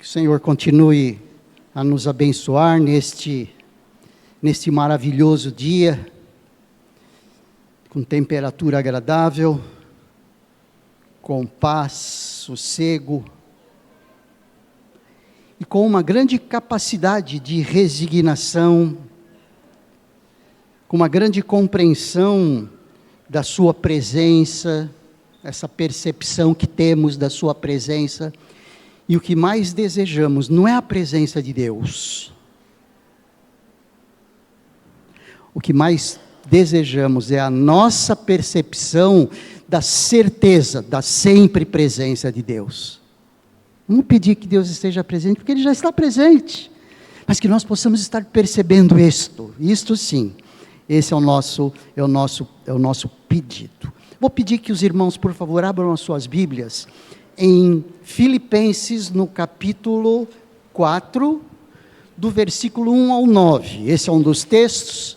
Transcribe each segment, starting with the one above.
Que o Senhor continue a nos abençoar neste maravilhoso dia, com temperatura agradável, com paz, sossego, e com uma grande capacidade de resignação, com uma grande compreensão da sua presença, essa percepção que temos da sua presença. E o que mais desejamos não é a presença de Deus. O que mais desejamos é a nossa percepção da certeza, da sempre presença de Deus. Vamos pedir que Deus esteja presente, porque Ele já está presente. Mas que nós possamos estar percebendo isto sim. Esse é o nosso pedido. Vou pedir que os irmãos, por favor, abram as suas Bíblias em Filipenses, no capítulo 4, do versículo 1 ao 9. Esse é um dos textos.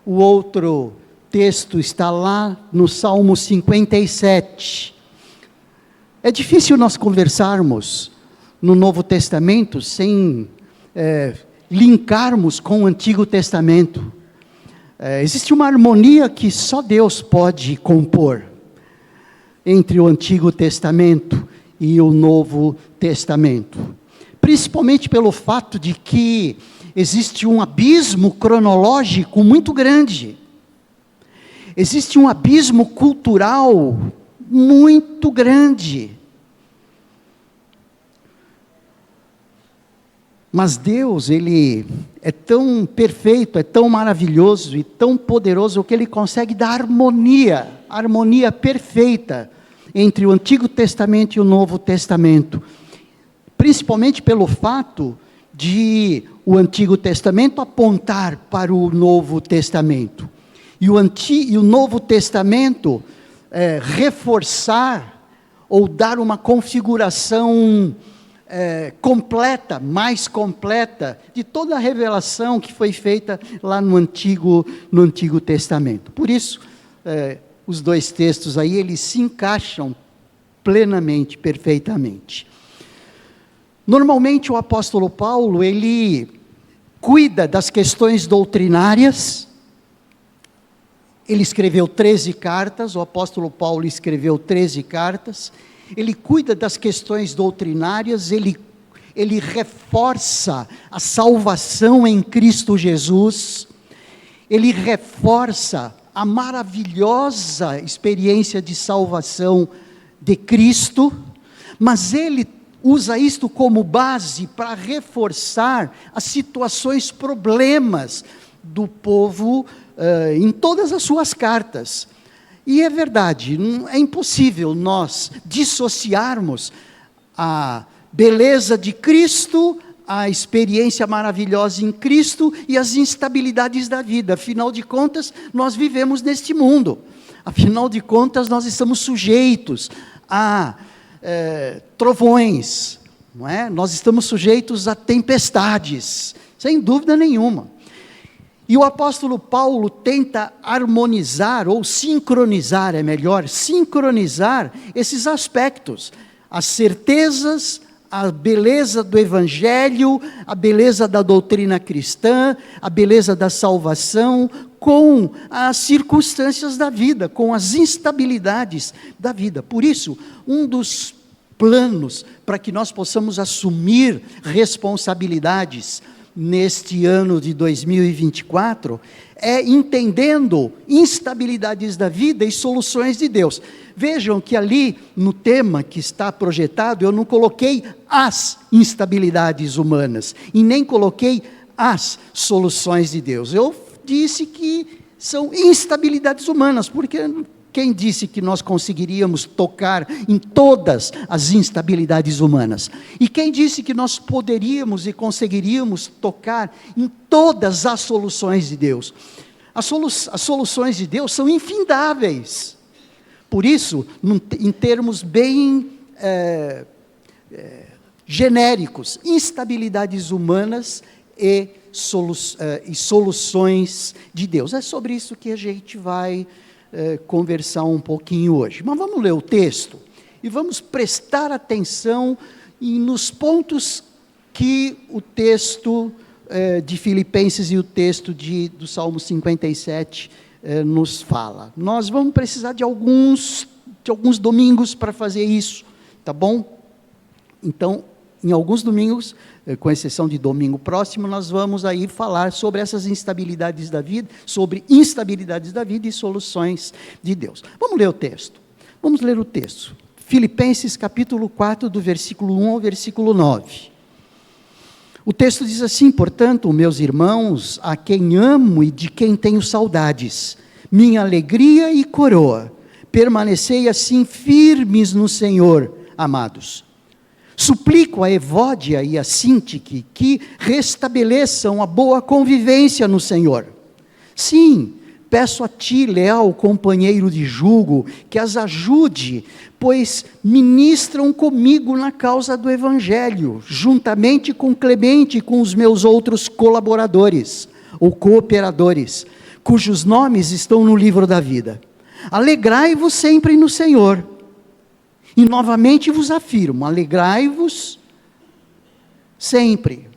O outro texto está lá no Salmo 57. É difícil nós conversarmos no Novo Testamento sem linkarmos com o Antigo Testamento. Existe uma harmonia que só Deus pode compor entre o Antigo Testamento e o Novo Testamento, principalmente pelo fato de que existe um abismo cronológico muito grande, existe um abismo cultural muito grande, mas Deus, Ele é tão perfeito, é tão maravilhoso e tão poderoso que Ele consegue dar harmonia perfeita entre o Antigo Testamento e o Novo Testamento, principalmente pelo fato de o Antigo Testamento apontar para o Novo Testamento, e o Novo Testamento reforçar ou dar uma configuração completa, mais completa, de toda a revelação que foi feita lá no Antigo Testamento. Por isso, os dois textos aí, eles se encaixam plenamente, perfeitamente. Normalmente o apóstolo Paulo, ele cuida das questões doutrinárias. Ele escreveu 13 cartas, o apóstolo Paulo escreveu 13 cartas. Ele cuida das questões doutrinárias, ele reforça a salvação em Cristo Jesus, ele reforça a maravilhosa experiência de salvação de Cristo, mas ele usa isto como base para reforçar as situações, problemas do povo em todas as suas cartas. E é verdade, é impossível nós dissociarmos a beleza de Cristo, a experiência maravilhosa em Cristo e as instabilidades da vida. Afinal de contas, nós vivemos neste mundo. Afinal de contas, nós estamos sujeitos a trovões, não é? Nós estamos sujeitos a tempestades, sem dúvida nenhuma. E o apóstolo Paulo tenta harmonizar, ou sincronizar, sincronizar esses aspectos, as certezas, a beleza do Evangelho, a beleza da doutrina cristã, a beleza da salvação, com as circunstâncias da vida, com as instabilidades da vida. Por isso, um dos planos para que nós possamos assumir responsabilidades neste ano de 2024, é entendendo instabilidades da vida e soluções de Deus. Vejam que ali no tema que está projetado, eu não coloquei as instabilidades humanas, e nem coloquei as soluções de Deus. Eu disse que são instabilidades humanas, porque quem disse que nós conseguiríamos tocar em todas as instabilidades humanas? E quem disse que nós poderíamos e conseguiríamos tocar em todas as soluções de Deus? As soluções de Deus são infindáveis. Por isso, em termos bem genéricos, instabilidades humanas e soluções de Deus. É sobre isso que a gente vai conversar um pouquinho hoje. Mas vamos ler o texto e vamos prestar atenção nos pontos que o texto de Filipenses e o texto do Salmo 57 nos fala. Nós vamos precisar de alguns domingos para fazer isso, tá bom? Então, em alguns domingos, com exceção de domingo próximo, nós vamos aí falar sobre essas instabilidades da vida, sobre instabilidades da vida e soluções de Deus. Vamos ler o texto. Vamos ler o texto. Filipenses capítulo 4, do versículo 1 ao versículo 9. O texto diz assim: portanto, meus irmãos, a quem amo e de quem tenho saudades, minha alegria e coroa, permanecei assim firmes no Senhor, amados. Suplico a Evódia e a Sintique que restabeleçam a boa convivência no Senhor. Sim, peço a ti, leal companheiro de jugo, que as ajude, pois ministram comigo na causa do Evangelho, juntamente com Clemente e com os meus outros colaboradores, ou cooperadores, cujos nomes estão no livro da vida. Alegrai-vos sempre no Senhor. E novamente vos afirmo, alegrai-vos sempre.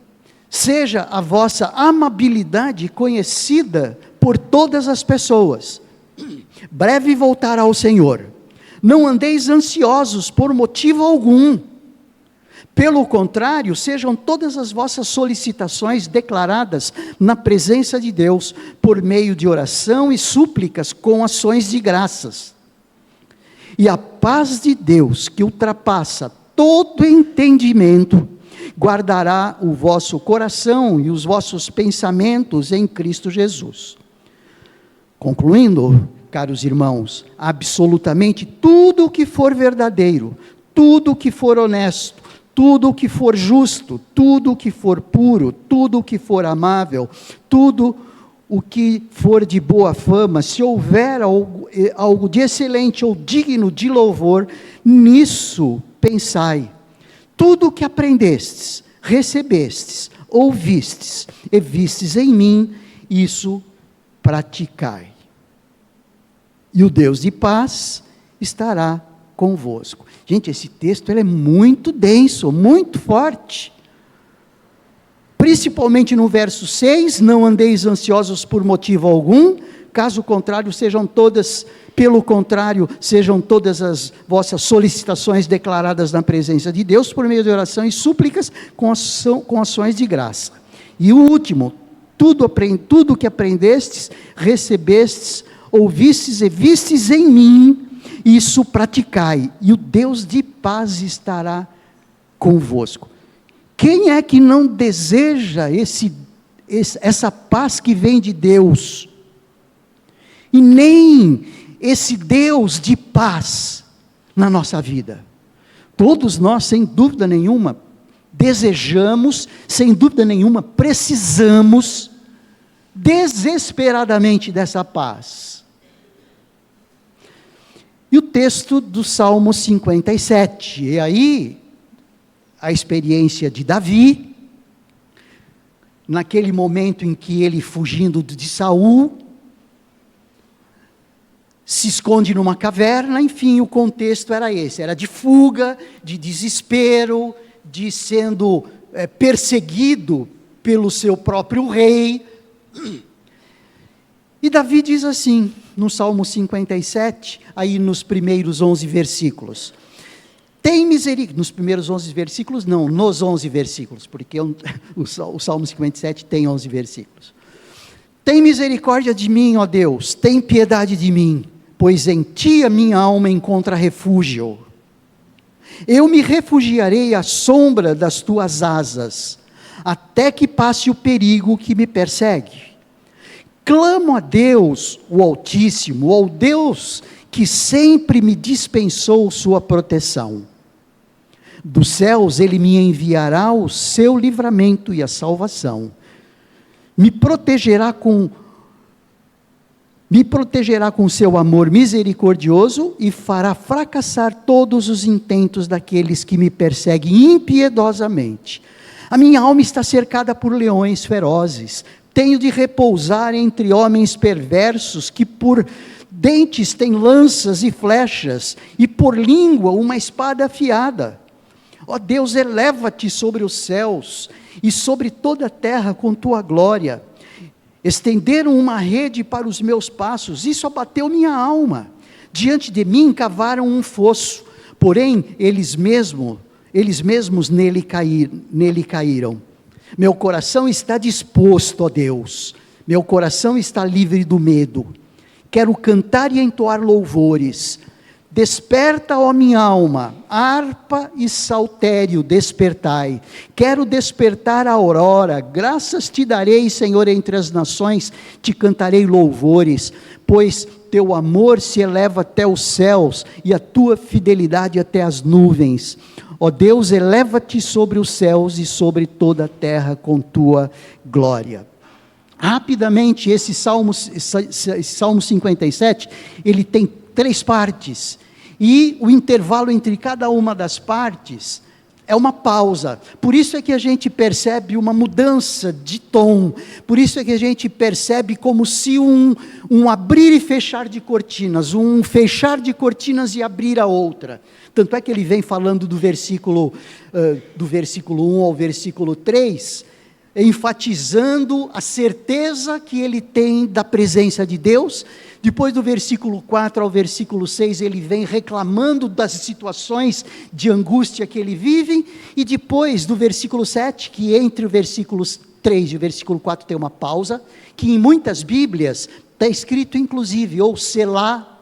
Seja a vossa amabilidade conhecida por todas as pessoas. Breve voltará ao Senhor. Não andeis ansiosos por motivo algum. Pelo contrário, sejam todas as vossas solicitações declaradas na presença de Deus, por meio de oração e súplicas com ações de graças. E a paz de Deus, que ultrapassa todo entendimento, guardará o vosso coração e os vossos pensamentos em Cristo Jesus. Concluindo, caros irmãos, absolutamente tudo o que for verdadeiro, tudo o que for honesto, tudo o que for justo, tudo o que for puro, tudo o que for amável, tudo o que for de boa fama, se houver algo de excelente ou digno de louvor, nisso pensai. Tudo o que aprendestes, recebestes, ouvistes e vistes em mim, isso praticai. E o Deus de paz estará convosco. Gente, esse texto ele é muito denso, muito forte. Principalmente no verso 6, não andeis ansiosos por motivo algum, caso contrário, pelo contrário, sejam todas as vossas solicitações declaradas na presença de Deus, por meio de oração e súplicas, com ações de graça. E o último, tudo que aprendestes, recebestes, ouvistes e vistes em mim, isso praticai, e o Deus de paz estará convosco. Quem é que não deseja essa paz que vem de Deus? E nem esse Deus de paz na nossa vida. Todos nós, sem dúvida nenhuma, desejamos, sem dúvida nenhuma, precisamos desesperadamente dessa paz. E o texto do Salmo 57, e aí a experiência de Davi, naquele momento em que ele, fugindo de Saul, se esconde numa caverna, enfim, o contexto era esse, era de fuga, de desespero, de sendo perseguido pelo seu próprio rei. E Davi diz assim, no Salmo 57, aí nos primeiros 11 versículos, tem misericórdia, nos primeiros 11 versículos, não, nos 11 versículos, porque o Salmo 57 tem 11 versículos. Tem misericórdia de mim, ó Deus, tem piedade de mim, pois em ti a minha alma encontra refúgio. Eu me refugiarei à sombra das tuas asas, até que passe o perigo que me persegue. Clamo a Deus, o Altíssimo, ao Deus que sempre me dispensou sua proteção. Dos céus ele me enviará o seu livramento e a salvação. Me protegerá com seu amor misericordioso e fará fracassar todos os intentos daqueles que me perseguem impiedosamente. A minha alma está cercada por leões ferozes. Tenho de repousar entre homens perversos que por dentes têm lanças e flechas, e por língua uma espada afiada. Ó Deus, eleva-te sobre os céus e sobre toda a terra com tua glória. Estenderam uma rede para os meus passos, isso abateu minha alma. Diante de mim cavaram um fosso, porém eles mesmos nele caíram. Meu coração está disposto, ó Deus, meu coração está livre do medo. Quero cantar e entoar louvores. Desperta, ó minha alma, harpa e saltério, despertai. Quero despertar a aurora, graças te darei, Senhor, entre as nações, te cantarei louvores, pois teu amor se eleva até os céus, e a tua fidelidade até as nuvens. Ó Deus, eleva-te sobre os céus e sobre toda a terra com tua glória. Rapidamente, esse Salmo 57, ele tem 3 partes, e o intervalo entre cada uma das partes é uma pausa. Por isso é que a gente percebe uma mudança de tom, por isso é que a gente percebe como se um abrir e fechar de cortinas, um fechar de cortinas e abrir a outra. Tanto é que ele vem falando do versículo 1 ao versículo 3, enfatizando a certeza que ele tem da presença de Deus. Depois do versículo 4 ao versículo 6, ele vem reclamando das situações de angústia que ele vive, e depois do versículo 7, que entre o versículo 3 e o versículo 4 tem uma pausa, que em muitas Bíblias está escrito inclusive, ou selá,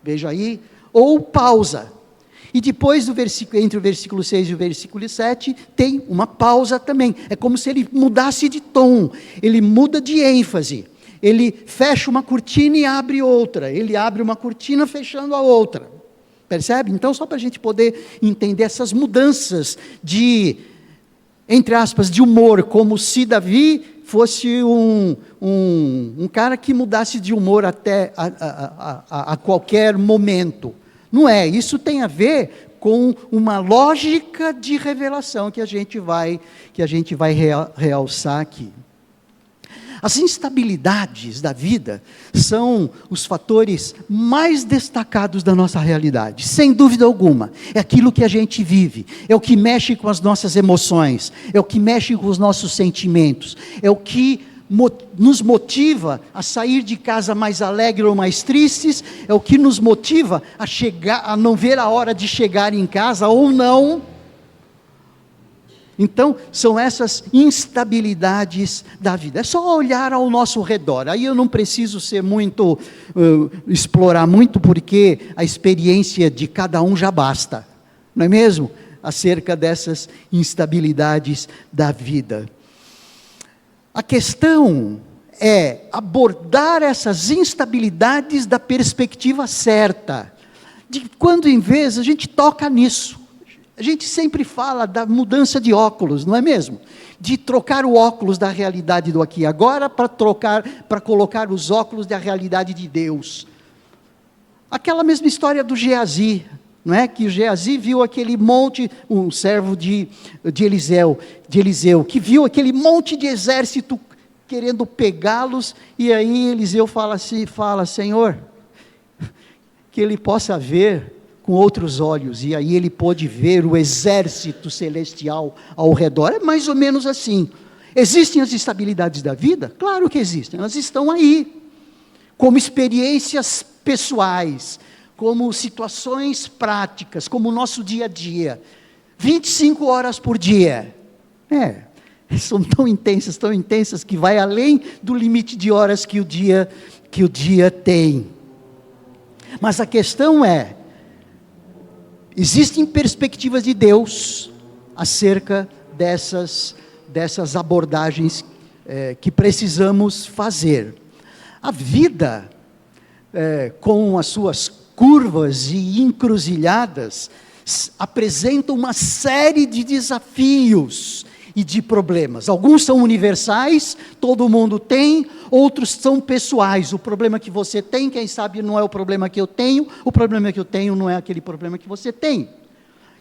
veja aí, ou pausa. E depois entre o versículo 6 e o versículo 7, tem uma pausa também. É como se ele mudasse de tom, ele muda de ênfase. Ele fecha uma cortina e abre outra. Ele abre uma cortina fechando a outra. Percebe? Então, só para a gente poder entender essas mudanças de, entre aspas, de humor, como se Davi fosse um cara que mudasse de humor até a qualquer momento. Não é, isso tem a ver com uma lógica de revelação que a gente vai realçar aqui. As instabilidades da vida são os fatores mais destacados da nossa realidade, sem dúvida alguma. É aquilo que a gente vive, é o que mexe com as nossas emoções, é o que mexe com os nossos sentimentos, é o que nos motiva a sair de casa mais alegre ou mais tristes, é o que nos motiva a não ver a hora de chegar em casa ou não. Então, são essas instabilidades da vida. É só olhar ao nosso redor. Aí eu não preciso explorar muito, porque a experiência de cada um já basta, não é mesmo? Acerca dessas instabilidades da vida. A questão é abordar essas instabilidades da perspectiva certa. De quando em vez a gente toca nisso. A gente sempre fala da mudança de óculos, não é mesmo? De trocar o óculos da realidade do aqui e agora para colocar os óculos da realidade de Deus. Aquela mesma história do Geazi, não é? Que o Geazi viu aquele monte, um servo de Eliseu, que viu aquele monte de exército querendo pegá-los, e aí Eliseu fala Senhor, que ele possa ver com outros olhos, e aí ele pôde ver o exército celestial ao redor. É mais ou menos assim. Existem as instabilidades da vida? Claro que existem, elas estão aí, como experiências pessoais, como situações práticas, como o nosso dia a dia, 25 horas por dia, são tão intensas, que vai além do limite de horas que o dia tem. Mas a questão é, existem perspectivas de Deus acerca dessas abordagens que precisamos fazer. A vida, com as suas curvas e encruzilhadas, apresenta uma série de desafios e de problemas. Alguns são universais, todo mundo tem, outros são pessoais. O problema que você tem, quem sabe não é o problema que eu tenho, o problema que eu tenho não é aquele problema que você tem.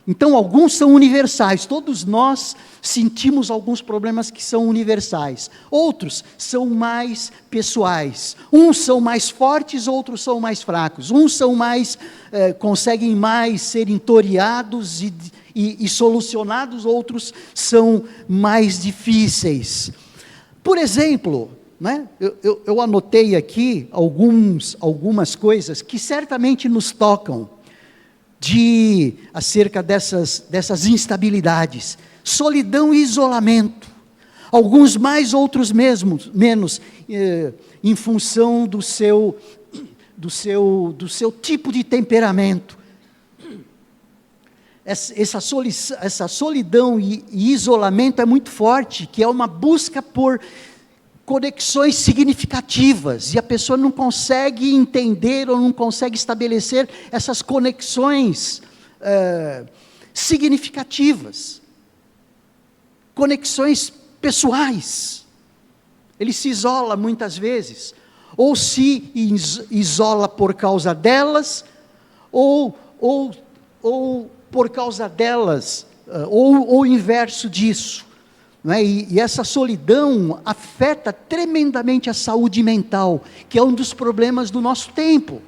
Então, alguns são universais, todos nós sentimos alguns problemas que são universais. Outros são mais pessoais. Uns são mais fortes, outros são mais fracos. Uns são conseguem mais ser entoriados e solucionados, outros são mais difíceis. Por exemplo, né, eu anotei aqui algumas coisas que certamente nos tocam acerca dessas instabilidades. Solidão e isolamento. Alguns mais, outros menos, em função do seu tipo de temperamento. Essa solidão e isolamento é muito forte, que é uma busca por conexões significativas, e a pessoa não consegue entender ou não consegue estabelecer essas conexões significativas, conexões pessoais. Ele se isola muitas vezes, ou se isola por causa delas, ou por causa delas, ou o inverso disso. Não é? E essa solidão afeta tremendamente a saúde mental, que é um dos problemas do nosso tempo.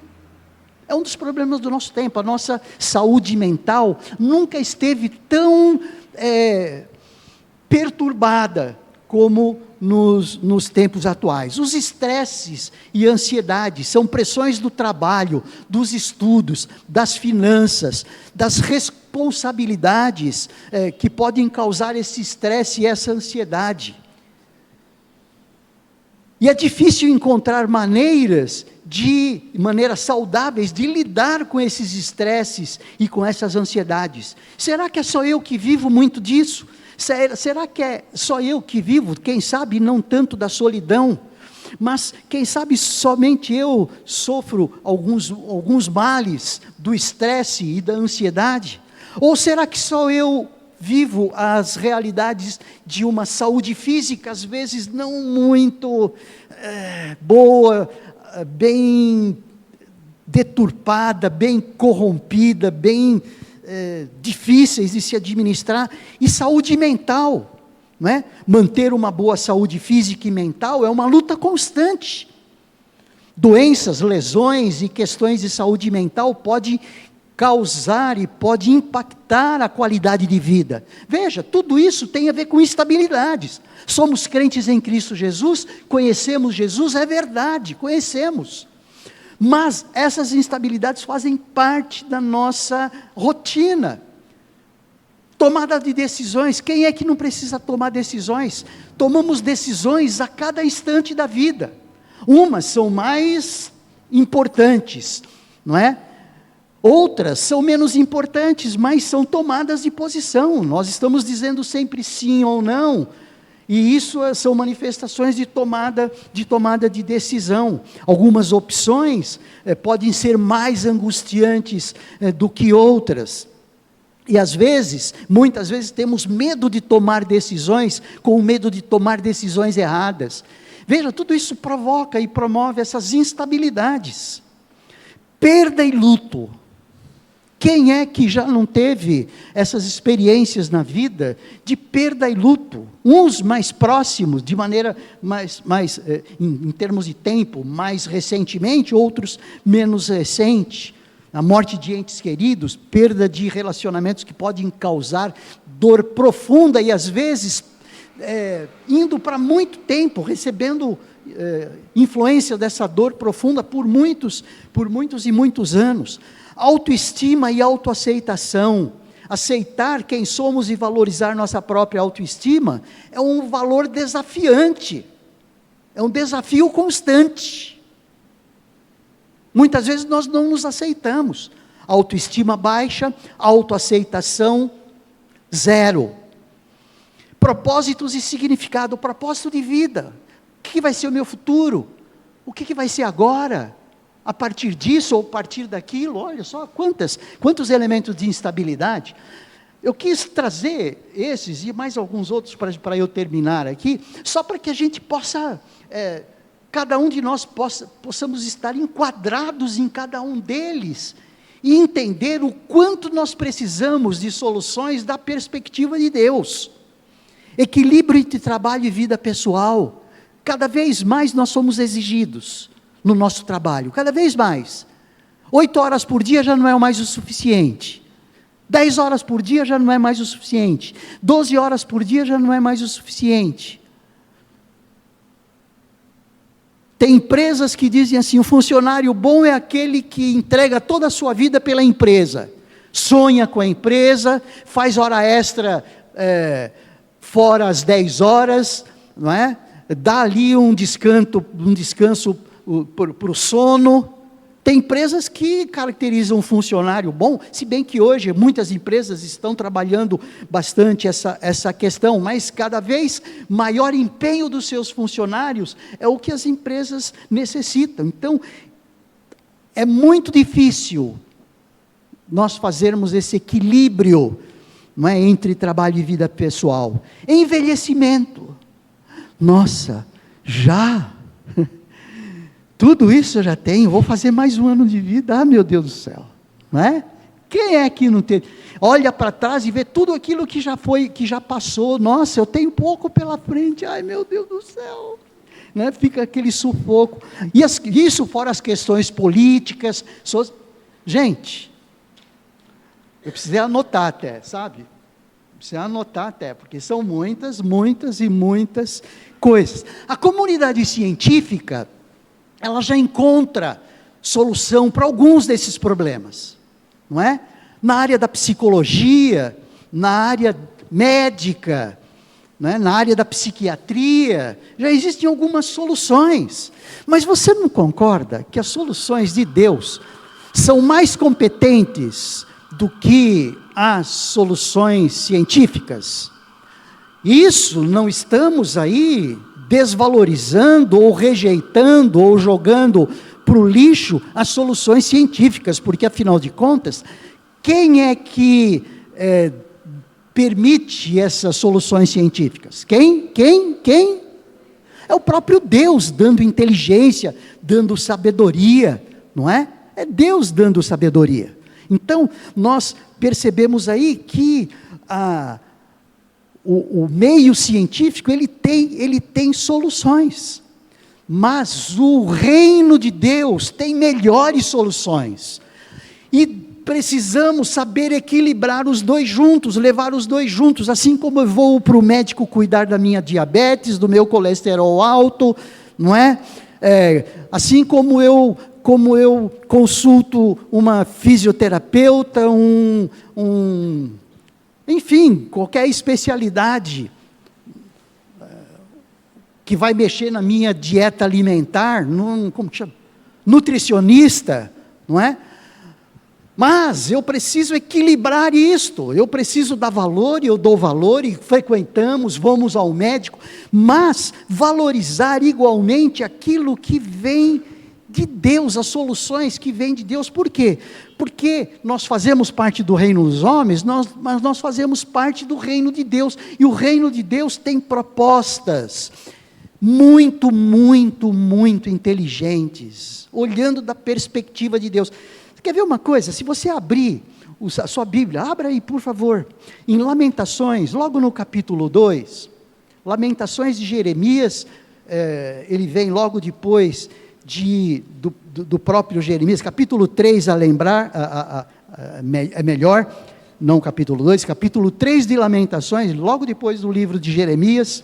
É um dos problemas do nosso tempo. A nossa saúde mental nunca esteve tão perturbada como nos tempos atuais. Os estresses e ansiedades são pressões do trabalho, dos estudos, das finanças, das responsabilidades que podem causar esse estresse e essa ansiedade. E é difícil encontrar maneiras saudáveis de lidar com esses estresses e com essas ansiedades. Será que é só eu que vivo muito disso? Será que é só eu que vivo? Quem sabe não tanto da solidão, mas quem sabe somente eu sofro alguns males do estresse e da ansiedade? Ou será que só eu vivo as realidades de uma saúde física, às vezes não muito boa, bem deturpada, bem corrompida, bem difíceis de se administrar, e saúde mental, não é? Manter uma boa saúde física e mental é uma luta constante. Doenças, lesões e questões de saúde mental podem causar e pode impactar a qualidade de vida. Veja, tudo isso tem a ver com instabilidades. Somos crentes em Cristo Jesus, conhecemos Jesus, é verdade, conhecemos. Mas essas instabilidades fazem parte da nossa rotina. Tomada de decisões, quem é que não precisa tomar decisões? Tomamos decisões a cada instante da vida. Umas são mais importantes, não é? Outras são menos importantes, mas são tomadas de posição. Nós estamos dizendo sempre sim ou não. E isso são manifestações de tomada de decisão. Algumas opções podem ser mais angustiantes do que outras. E muitas vezes temos medo de tomar decisões, com medo de tomar decisões erradas. Veja, tudo isso provoca e promove essas instabilidades. Perda e luto. Quem é que já não teve essas experiências na vida de perda e luto? Uns mais próximos, de maneira em termos de tempo, mais recentemente, outros menos recente. A morte de entes queridos, perda de relacionamentos que podem causar dor profunda e às vezes indo para muito tempo, recebendo influência dessa dor profunda por muitos e muitos anos. Autoestima e autoaceitação. Aceitar quem somos e valorizar nossa própria autoestima é um valor desafiante, é um desafio constante. Muitas vezes nós não nos aceitamos. Autoestima baixa, autoaceitação zero. Propósitos e significado, propósito de vida. O que vai ser o meu futuro? O que vai ser agora? A partir disso ou a partir daquilo, olha só quantos elementos de instabilidade. Eu quis trazer esses e mais alguns outros para eu terminar aqui, só para que a gente possa, cada um de nós possamos estar enquadrados em cada um deles, e entender o quanto nós precisamos de soluções da perspectiva de Deus. Equilíbrio entre trabalho e vida pessoal. Cada vez mais nós somos exigidos no nosso trabalho, cada vez mais. 8 horas por dia já não é mais o suficiente. 10 horas por dia já não é mais o suficiente. 12 horas por dia já não é mais o suficiente. Tem empresas que dizem assim, o funcionário bom é aquele que entrega toda a sua vida pela empresa. Sonha com a empresa, faz hora extra fora as 10 horas, não é? Dá ali um descanso para o sono. Tem empresas que caracterizam um funcionário bom, se bem que hoje muitas empresas estão trabalhando bastante essa questão, mas cada vez maior empenho dos seus funcionários é o que as empresas necessitam. Então, é muito difícil nós fazermos esse equilíbrio, não é, entre trabalho e vida pessoal. Envelhecimento. Nossa, já... Tudo isso eu já tenho, vou fazer mais um ano de vida, meu Deus do céu, não é? Quem é que não tem? Olha para trás e vê tudo aquilo que já foi, que já passou, nossa, eu tenho pouco pela frente, ai meu Deus do céu, né? Fica aquele sufoco, e isso fora as questões políticas, gente, eu precisei anotar até, sabe? Precisei anotar até, porque são muitas e muitas coisas. A comunidade científica, ela já encontra solução para alguns desses problemas, não é? Na área da psicologia, na área médica, não é? Na área da psiquiatria, já existem algumas soluções, mas você não concorda que as soluções de Deus são mais competentes do que as soluções científicas? Isso, não estamos aí desvalorizando, ou rejeitando, ou jogando para o lixo as soluções científicas, porque afinal de contas, quem é que permite essas soluções científicas? Quem? É o próprio Deus dando inteligência, dando sabedoria, não é? É Deus dando sabedoria. Então, nós percebemos aí que o meio científico, ele tem soluções, mas o reino de Deus tem melhores soluções, e precisamos saber equilibrar os dois juntos, levar os dois juntos, assim como eu vou para o médico cuidar da minha diabetes, do meu colesterol alto, não é? Assim como eu consulto uma fisioterapeuta, enfim, qualquer especialidade que vai mexer na minha dieta alimentar, como que chama? Nutricionista, não é? Mas eu preciso equilibrar isto, eu preciso dar valor, e eu dou valor, e frequentamos, vamos ao médico, mas valorizar igualmente aquilo que vem de Deus, as soluções que vêm de Deus. Por quê? Porque nós fazemos parte do reino dos homens, mas nós fazemos parte do reino de Deus, e o reino de Deus tem propostas muito inteligentes, olhando da perspectiva de Deus. Você quer ver uma coisa? Se você abrir a sua Bíblia, abra aí por favor, em Lamentações, logo no capítulo 2, Lamentações de Jeremias, ele vem logo depois do próprio Jeremias, capítulo 3 a lembrar, é melhor, não capítulo 2, capítulo 3 de Lamentações, logo depois do livro de Jeremias.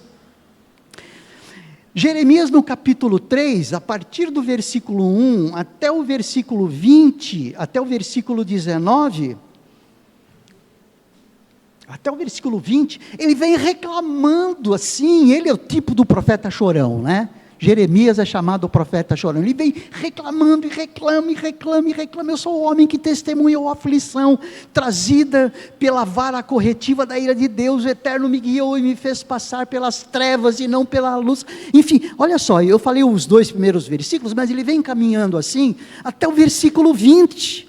Jeremias no capítulo 3, a partir do versículo 1 até o versículo 20, até o versículo 19, até o versículo 20, ele vem reclamando assim, ele é o tipo do profeta chorão, né? Jeremias é chamado o profeta chorão, ele vem reclamando, e reclama, eu sou o homem que testemunhou a aflição, trazida pela vara corretiva da ira de Deus, o Eterno me guiou e me fez passar pelas trevas e não pela luz. Enfim, olha só, eu falei os 2 primeiros versículos, mas ele vem caminhando assim, até o versículo 20,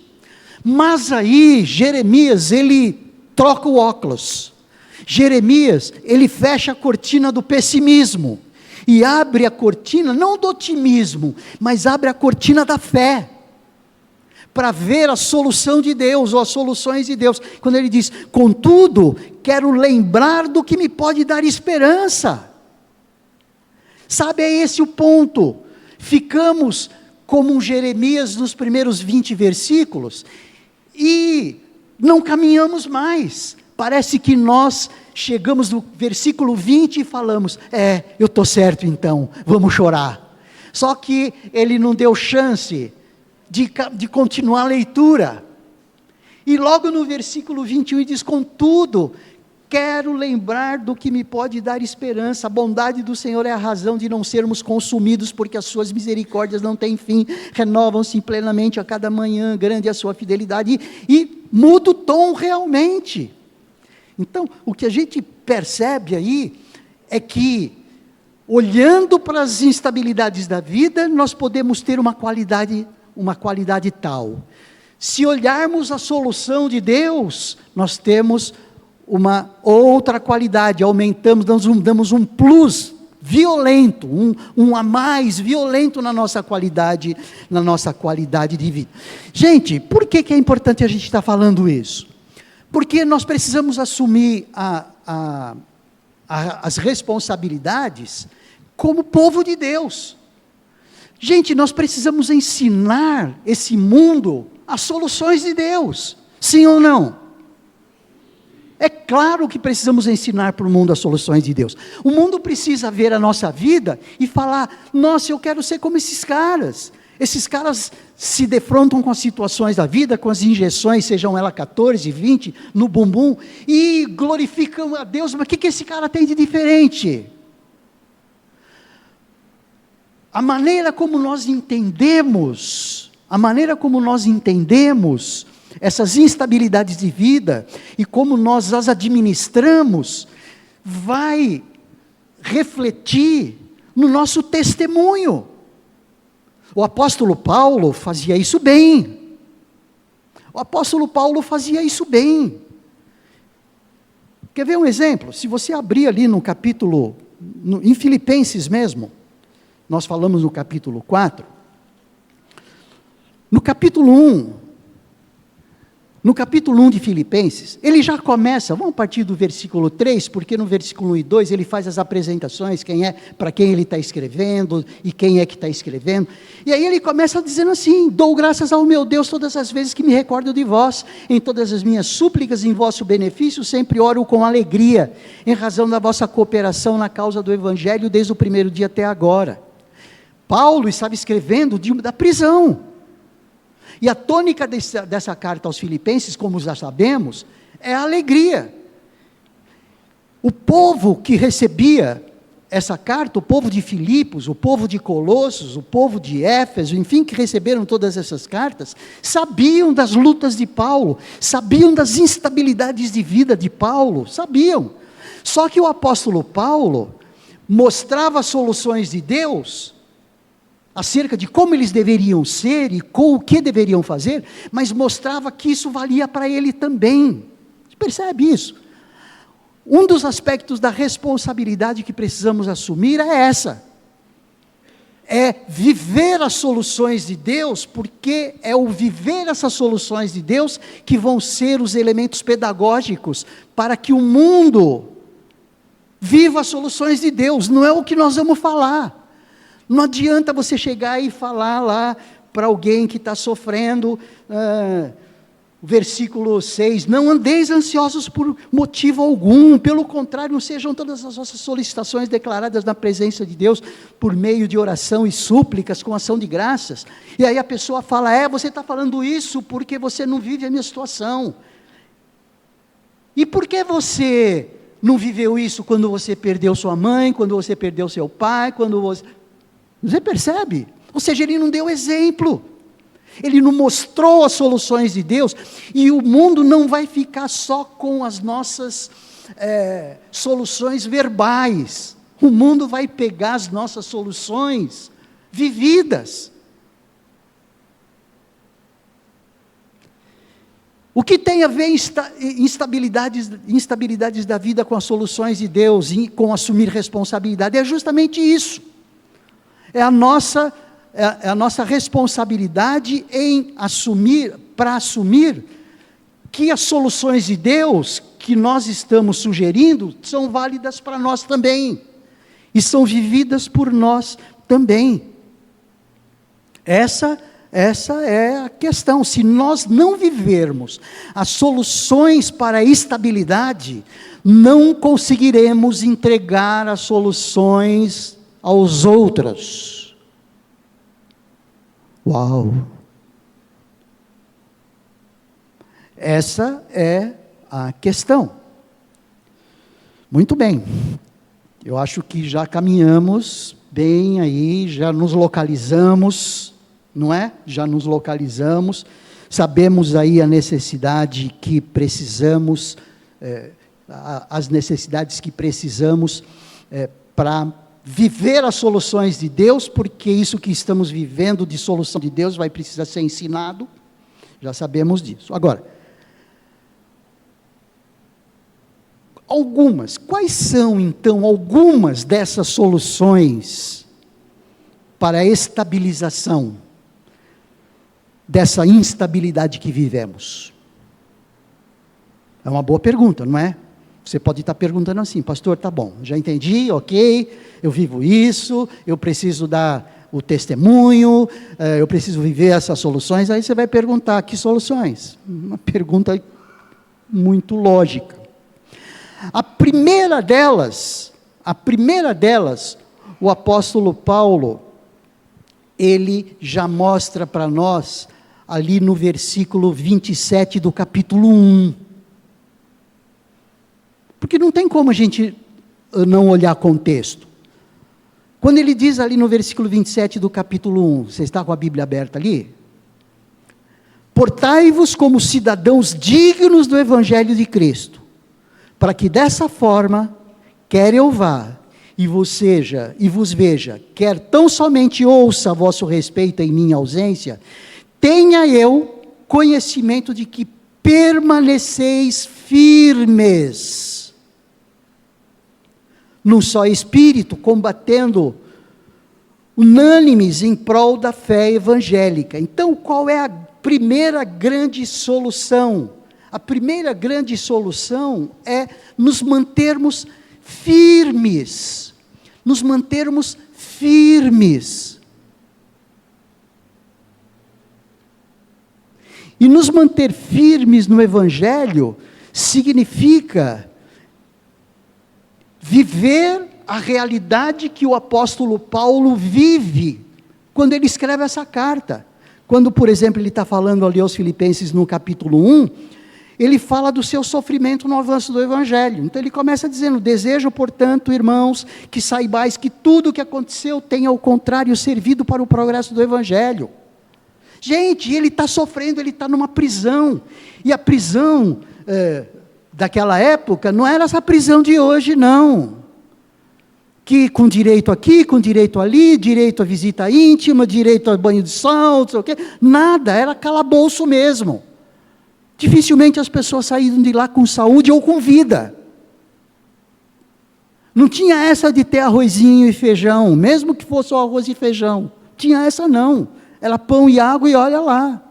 mas aí, Jeremias, ele troca o óculos, Jeremias, ele fecha a cortina do pessimismo, e abre a cortina, não do otimismo, mas abre a cortina da fé, para ver a solução de Deus, ou as soluções de Deus, quando ele diz, contudo, quero lembrar do que me pode dar esperança. Sabe, é esse o ponto, ficamos como um Jeremias nos primeiros 20 versículos, e não caminhamos mais. Parece que nós chegamos no versículo 20 e falamos, eu estou certo então, vamos chorar. Só que ele não deu chance de continuar a leitura. E logo no versículo 21 ele diz, contudo, quero lembrar do que me pode dar esperança, a bondade do Senhor é a razão de não sermos consumidos, porque as suas misericórdias não têm fim, renovam-se plenamente a cada manhã, grande é a sua fidelidade, e muda o tom realmente. Então, o que a gente percebe aí, é que, olhando para as instabilidades da vida, nós podemos ter uma qualidade tal. Se olharmos a solução de Deus, nós temos uma outra qualidade, aumentamos, damos um plus violento, um a mais violento na nossa qualidade de vida. Gente, por que é importante a gente estar falando isso? Porque nós precisamos assumir as responsabilidades como povo de Deus. Gente, nós precisamos ensinar esse mundo as soluções de Deus, sim ou não? É claro que precisamos ensinar para o mundo as soluções de Deus. O mundo precisa ver a nossa vida e falar, nossa, eu quero ser como esses caras. Esses caras se defrontam com as situações da vida, com as injeções, sejam elas 14, 20, no bumbum, e glorificam a Deus, mas o que esse cara tem de diferente? A maneira como nós entendemos essas instabilidades de vida, e como nós as administramos, vai refletir no nosso testemunho. O apóstolo Paulo fazia isso bem. Quer ver um exemplo? Se você abrir ali no capítulo, em Filipenses mesmo, nós falamos no capítulo 4, no capítulo 1 de Filipenses, ele já começa, vamos partir do versículo 3, porque no versículo 1 e 2 ele faz as apresentações, para quem ele está escrevendo, e quem é que está escrevendo, e aí ele começa dizendo assim, dou graças ao meu Deus todas as vezes que me recordo de vós, em todas as minhas súplicas em vosso benefício, sempre oro com alegria, em razão da vossa cooperação na causa do Evangelho, desde o primeiro dia até agora. Paulo estava escrevendo da prisão, e a tônica dessa carta aos Filipenses, como já sabemos, é a alegria. O povo que recebia essa carta, o povo de Filipos, o povo de Colossos, o povo de Éfeso, enfim, que receberam todas essas cartas, sabiam das lutas de Paulo, sabiam das instabilidades de vida de Paulo, sabiam. Só que o apóstolo Paulo mostrava soluções de Deus, acerca de como eles deveriam ser e com o que deveriam fazer, mas mostrava que isso valia para ele também. Você percebe isso? Um dos aspectos da responsabilidade que precisamos assumir é essa. É viver as soluções de Deus, porque é o viver essas soluções de Deus que vão ser os elementos pedagógicos para que o mundo viva as soluções de Deus, não é o que nós vamos falar. Não adianta você chegar e falar lá para alguém que está sofrendo, versículo 6, não andeis ansiosos por motivo algum, pelo contrário, não sejam todas as vossas solicitações declaradas na presença de Deus, por meio de oração e súplicas, com ação de graças. E aí a pessoa fala, você está falando isso porque você não vive a minha situação. E por que você não viveu isso quando você perdeu sua mãe, quando você perdeu seu pai, quando você percebe? Ou seja, ele não deu exemplo, ele não mostrou as soluções de Deus, e o mundo não vai ficar só com as nossas soluções verbais, o mundo vai pegar as nossas soluções vividas. O que tem a ver instabilidades da vida com as soluções de Deus, e com assumir responsabilidade? É justamente isso. É a nossa responsabilidade para assumir que as soluções de Deus que nós estamos sugerindo são válidas para nós também, e são vividas por nós também. Essa Essa é a questão. Se nós não vivermos as soluções para a estabilidade, não conseguiremos entregar as soluções aos outros. Uau! Essa é a questão. Muito bem. Eu acho que já caminhamos bem aí, já nos localizamos, não é? Já nos localizamos, sabemos aí a necessidade que precisamos, as necessidades que precisamos para viver as soluções de Deus, porque isso que estamos vivendo de solução de Deus vai precisar ser ensinado, já sabemos disso. Agora, quais são então algumas dessas soluções para a estabilização dessa instabilidade que vivemos? É uma boa pergunta, não é? Você pode estar perguntando assim, pastor, tá bom, já entendi, ok, eu vivo isso, eu preciso dar o testemunho, eu preciso viver essas soluções. Aí você vai perguntar, que soluções? Uma pergunta muito lógica. A primeira delas, o apóstolo Paulo, ele já mostra para nós, ali no versículo 27 do capítulo 1. Porque não tem como a gente não olhar contexto. Quando ele diz ali no versículo 27 do capítulo 1, você está com a Bíblia aberta ali? Portai-vos como cidadãos dignos do Evangelho de Cristo, para que dessa forma, quer eu vá, e vos veja, quer tão somente ouça a vosso respeito em minha ausência, tenha eu conhecimento de que permaneceis firmes, num só espírito, combatendo unânimes em prol da fé evangélica. Então, qual é a primeira grande solução? A primeira grande solução é nos mantermos firmes. Nos mantermos firmes. E nos manter firmes no Evangelho significa viver a realidade que o apóstolo Paulo vive quando ele escreve essa carta. Quando, por exemplo, ele está falando ali aos Filipenses no capítulo 1, ele fala do seu sofrimento no avanço do Evangelho. Então ele começa dizendo, desejo, portanto, irmãos, que saibais que tudo o que aconteceu tem ao contrário servido para o progresso do Evangelho. Gente, ele está sofrendo, ele está numa prisão, e a prisão daquela época não era essa prisão de hoje, não. Que com direito aqui, com direito ali, direito à visita íntima, direito a banho de sol, não sei o quê. Nada, era calabouço mesmo. Dificilmente as pessoas saíram de lá com saúde ou com vida. Não tinha essa de ter arrozinho e feijão, mesmo que fosse só arroz e feijão. Tinha essa não. Era pão e água e olha lá.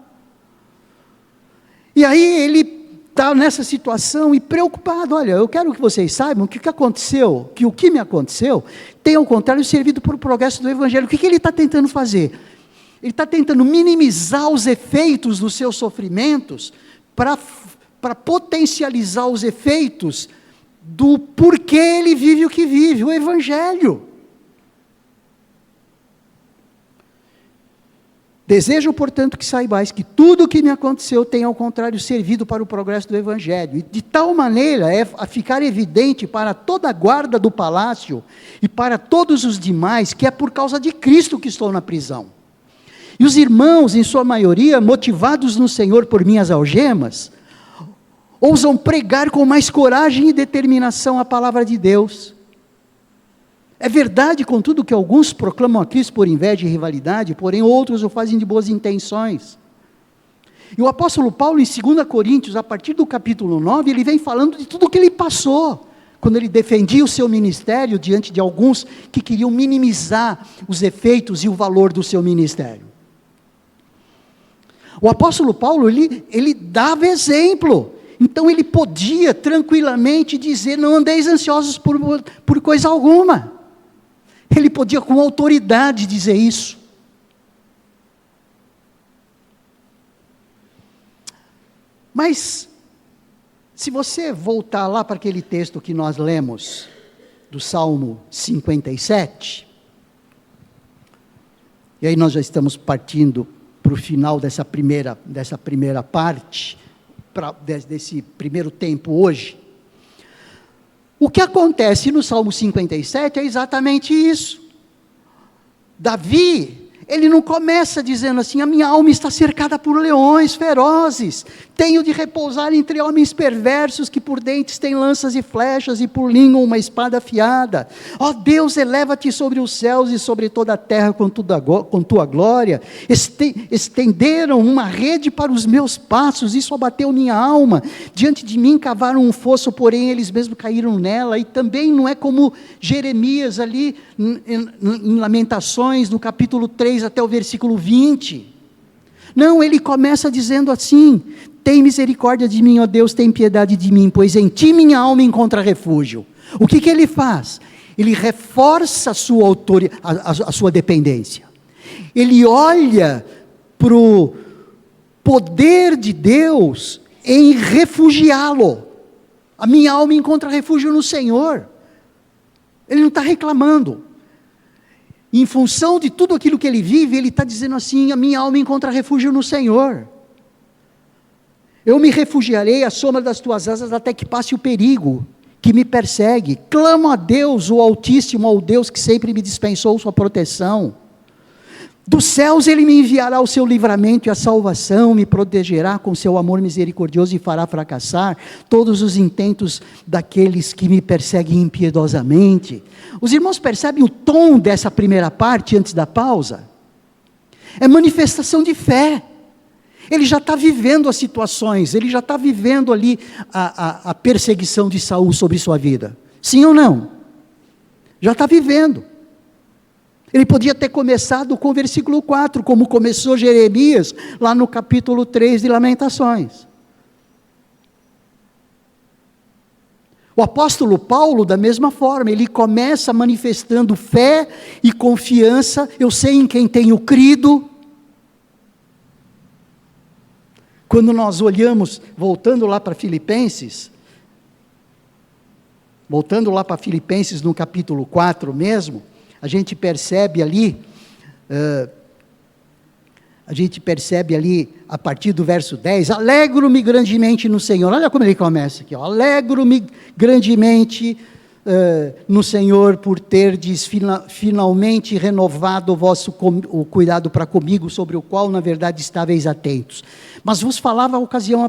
E aí ele está nessa situação e preocupado. Olha, eu quero que vocês saibam que o que aconteceu, que o que me aconteceu, tem ao contrário servido para o progresso do Evangelho. O que ele está tentando fazer? Ele está tentando minimizar os efeitos dos seus sofrimentos para potencializar os efeitos do porquê ele vive o que vive, o Evangelho. Desejo, portanto, que saibais que tudo o que me aconteceu tem, ao contrário, servido para o progresso do Evangelho. E de tal maneira a ficar evidente para toda a guarda do palácio e para todos os demais que é por causa de Cristo que estou na prisão. E os irmãos, em sua maioria, motivados no Senhor por minhas algemas, ousam pregar com mais coragem e determinação a palavra de Deus. É verdade, contudo, que alguns proclamam a Cristo por inveja e rivalidade, porém outros o fazem de boas intenções. E o apóstolo Paulo, em 2 Coríntios, a partir do capítulo 9, ele vem falando de tudo o que ele passou, quando ele defendia o seu ministério diante de alguns que queriam minimizar os efeitos e o valor do seu ministério. O apóstolo Paulo, ele dava exemplo. Então ele podia tranquilamente dizer, não andeis ansiosos por coisa alguma. Ele podia com autoridade dizer isso. Mas, se você voltar lá para aquele texto que nós lemos, do Salmo 57, e aí nós já estamos partindo para o final dessa primeira parte, desse primeiro tempo hoje. O que acontece no Salmo 57 é exatamente isso. Davi, ele não começa dizendo assim: a minha alma está cercada por leões ferozes, tenho de repousar entre homens perversos, que por dentes têm lanças e flechas, e por língua uma espada afiada. Ó Deus, eleva-te sobre os céus e sobre toda a terra com tua glória. Estenderam uma rede para os meus passos, isso abateu minha alma. Diante de mim cavaram um fosso, porém eles mesmos caíram nela. E também não é como Jeremias ali em Lamentações, no capítulo 3 até o versículo 20. Não, ele começa dizendo assim: tem misericórdia de mim, ó Deus, tem piedade de mim, pois em ti minha alma encontra refúgio. O que ele faz? Ele reforça a sua dependência. Ele olha para o poder de Deus em refugiá-lo. A minha alma encontra refúgio no Senhor. Ele não está reclamando. Em função de tudo aquilo que ele vive, ele está dizendo assim: a minha alma encontra refúgio no Senhor. Eu me refugiarei à sombra das tuas asas até que passe o perigo que me persegue. Clamo a Deus, o Altíssimo, ao Deus que sempre me dispensou sua proteção. Dos céus ele me enviará o seu livramento e a salvação, me protegerá com seu amor misericordioso e fará fracassar todos os intentos daqueles que me perseguem impiedosamente. Os irmãos percebem o tom dessa primeira parte antes da pausa? É manifestação de fé. Ele já está vivendo as situações, ele já está vivendo ali a perseguição de Saul sobre sua vida. Sim ou não? Já está vivendo. Ele podia ter começado com o versículo 4, como começou Jeremias, lá no capítulo 3 de Lamentações. O apóstolo Paulo, da mesma forma, ele começa manifestando fé e confiança: eu sei em quem tenho crido. Quando nós olhamos, voltando lá para Filipenses no capítulo 4 mesmo, a gente percebe ali, a partir do verso 10, alegro-me grandemente no Senhor. Olha como ele começa aqui, ó. Alegro-me grandemente no Senhor, por terdes finalmente renovado o cuidado para comigo, sobre o qual na verdade estáveis atentos. Mas vos faltava a ocasião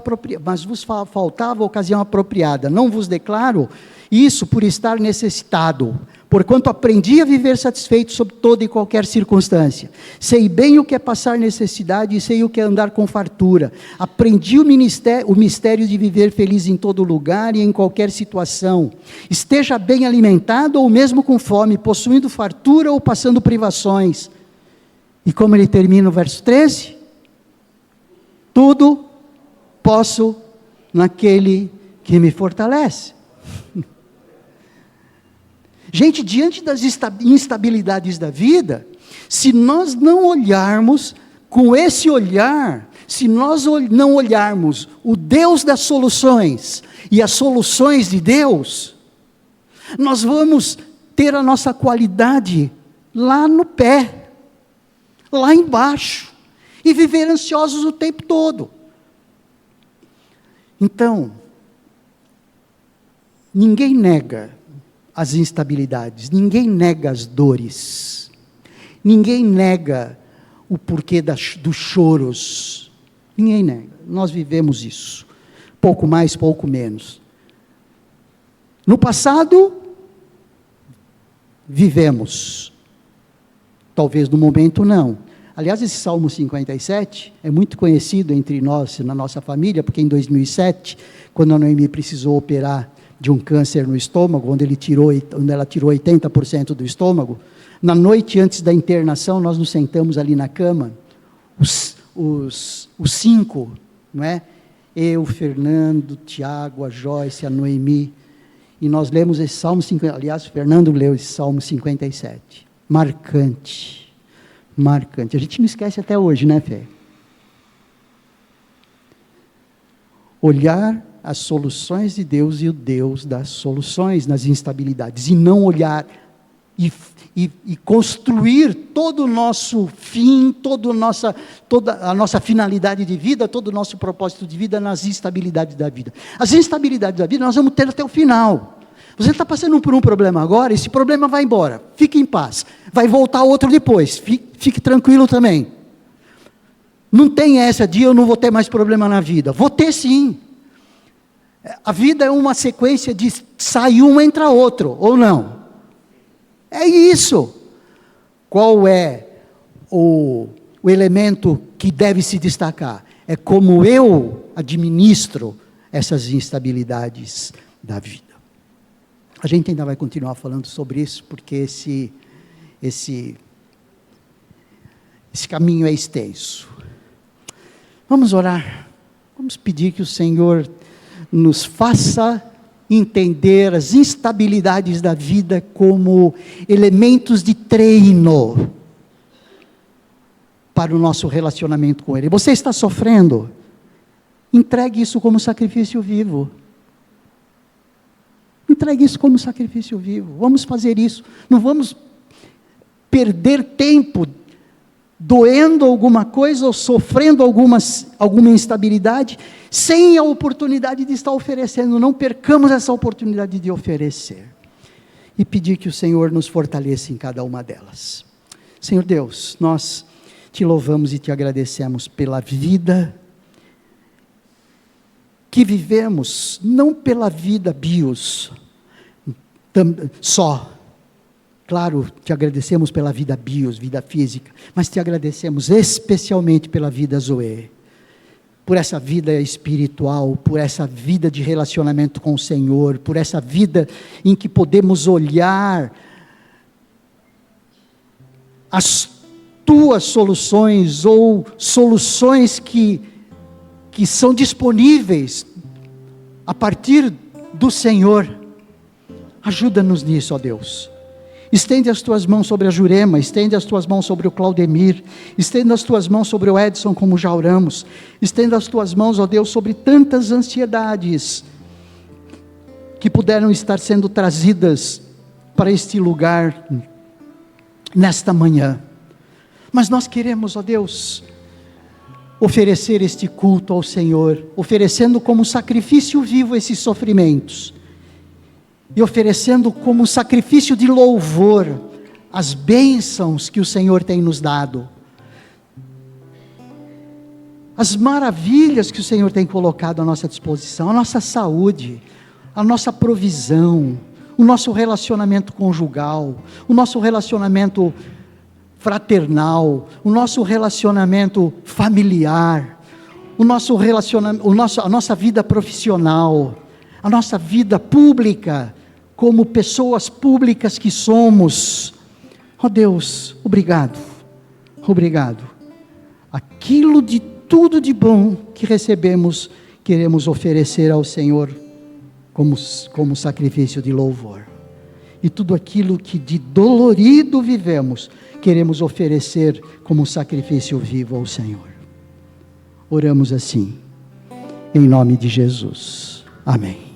apropriada. Não vos declaro isso por estar necessitado, porquanto aprendi a viver satisfeito sob toda e qualquer circunstância. Sei bem o que é passar necessidade e sei o que é andar com fartura. Aprendi o mistério de viver feliz em todo lugar e em qualquer situação. Esteja bem alimentado ou mesmo com fome, possuindo fartura ou passando privações. E como ele termina o verso 13? Tudo posso naquele que me fortalece. Gente, diante das instabilidades da vida, se nós não olharmos com esse olhar, se nós não olharmos o Deus das soluções e as soluções de Deus, nós vamos ter a nossa qualidade lá no pé, lá embaixo, e viver ansiosos o tempo todo. Então, ninguém nega as instabilidades, ninguém nega as dores, ninguém nega o porquê dos choros, ninguém nega, nós vivemos isso, pouco mais, pouco menos. No passado, vivemos, talvez no momento não. Aliás, esse Salmo 57 é muito conhecido entre nós, na nossa família, porque em 2007, quando a Noemi precisou operar de um câncer no estômago, onde ela tirou 80% do estômago, na noite antes da internação, nós nos sentamos ali na cama, os 5, não é? Eu, Fernando, Tiago, a Joyce, a Noemi, e nós lemos esse Salmo 57, aliás, Fernando leu esse Salmo 57, marcante, a gente não esquece até hoje, né, Fê? olhar as soluções de Deus e o Deus das soluções nas instabilidades, e não olhar e construir todo o nosso fim, toda a nossa finalidade de vida, todo o nosso propósito de vida nas instabilidades da vida. As instabilidades da vida nós vamos ter até o final. Você está passando por um problema agora, esse problema vai embora, fique em paz, vai voltar outro depois, fique tranquilo também. Não tem essa de eu não vou ter mais problema na vida, vou ter sim. A vida é uma sequência de sai um, entra outro, ou não? É isso. Qual é o elemento que deve se destacar? É como eu administro essas instabilidades da vida. A gente ainda vai continuar falando sobre isso, porque esse caminho é extenso. Vamos orar. Vamos pedir que o Senhor nos faça entender as instabilidades da vida como elementos de treino para o nosso relacionamento com Ele. Você está sofrendo? Entregue isso como sacrifício vivo. Entregue isso como sacrifício vivo. Vamos fazer isso. Não vamos perder tempo doendo alguma coisa ou sofrendo alguma instabilidade, sem a oportunidade de estar oferecendo. Não percamos essa oportunidade de oferecer. E pedir que o Senhor nos fortaleça em cada uma delas. Senhor Deus, nós te louvamos e te agradecemos pela vida que vivemos, não pela vida bios, só. Claro, te agradecemos pela vida bios, vida física, mas te agradecemos especialmente pela vida Zoe, por essa vida espiritual, por essa vida de relacionamento com o Senhor, por essa vida em que podemos olhar as tuas soluções, ou soluções que são disponíveis a partir do Senhor. Ajuda-nos nisso, ó Deus. Estende as tuas mãos sobre a Jurema, estende as tuas mãos sobre o Claudemir, estende as tuas mãos sobre o Edson, como já oramos, estende as tuas mãos, ó Deus, sobre tantas ansiedades que puderam estar sendo trazidas para este lugar nesta manhã. Mas nós queremos, ó Deus, oferecer este culto ao Senhor, oferecendo como sacrifício vivo esses sofrimentos, e oferecendo como sacrifício de louvor as bênçãos que o Senhor tem nos dado, as maravilhas que o Senhor tem colocado à nossa disposição, a nossa saúde, a nossa provisão, o nosso relacionamento conjugal, o nosso relacionamento fraternal, o nosso relacionamento familiar, a nossa vida profissional, a nossa vida pública, como pessoas públicas que somos. Ó Deus, obrigado, obrigado. Aquilo de tudo de bom que recebemos, queremos oferecer ao Senhor como sacrifício de louvor. E tudo aquilo que de dolorido vivemos, queremos oferecer como sacrifício vivo ao Senhor. Oramos assim, em nome de Jesus. Amém.